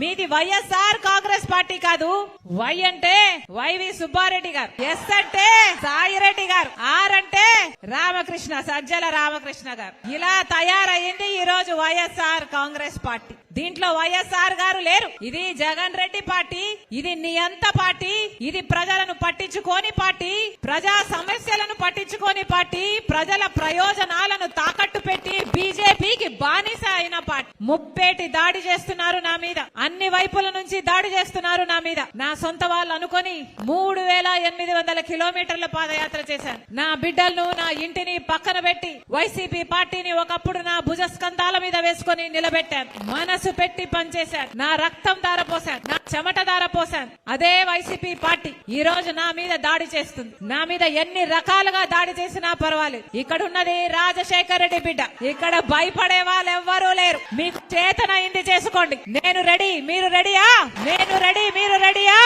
మీది వైఎస్ఆర్ కాంగ్రెస్ పార్టీ కాదు. వై అంటే వైవి సుబ్బారెడ్డి గారు, ఎస్ అంటే సాయిరెడ్డి గారు, ఆర్ అంటే రామకృష్ణ, సజ్జల రామకృష్ణ గారు. ఇలా తయారయ్యింది ఈ రోజు వైఎస్ఆర్ కాంగ్రెస్ పార్టీ. దీంట్లో వైఎస్ఆర్ గారు లేరు. ఇది జగన్ రెడ్డి పార్టీ, ఇది నియంత పార్టీ, ఇది ప్రజలను పట్టించుకోని పార్టీ, ప్రజా సమస్యలను పట్టించుకోని పార్టీ, ప్రజల ప్రయోజనాలను తాకట్టు పెట్టి బీజేపీకి బానిస అయిన పార్టీ. ముప్పేటి దాడి చేస్తున్నారు నా మీద, అన్ని వైపుల నుంచి దాడి చేస్తున్నారు నా మీద. నా సొంత వాళ్ళు అనుకొని 3800 కిలోమీటర్ల పాదయాత్ర చేశాను. నా బిడ్డలను, నా ఇంటిని పక్కన పెట్టి వైసీపీ పార్టీని ఒకప్పుడు నా భుజస్కంధాల మీద వేసుకుని నిలబెట్టాను. మనసు పెట్టి పనిచేశాను. నా రక్తం ధారపోశాను, నా చెమట ధారపోశాను. అదే వైసీపీ పార్టీ ఈ రోజు నా మీద దాడి చేస్తుంది. నా మీద ఎన్ని రకాలుగా దాడి చేసినా పర్వాలేదు. ఇక్కడ ఉన్నది రాజశేఖర రెడ్డి బిడ్డ. ఇక్కడ భయపడే వాళ్ళు ఎవ్వరూ లేరు. మీకు చేతనైంది చేసుకోండి. నేను రెడీ, మీరు రెడీయా? నేను రెడీ, మీరు రెడీయా?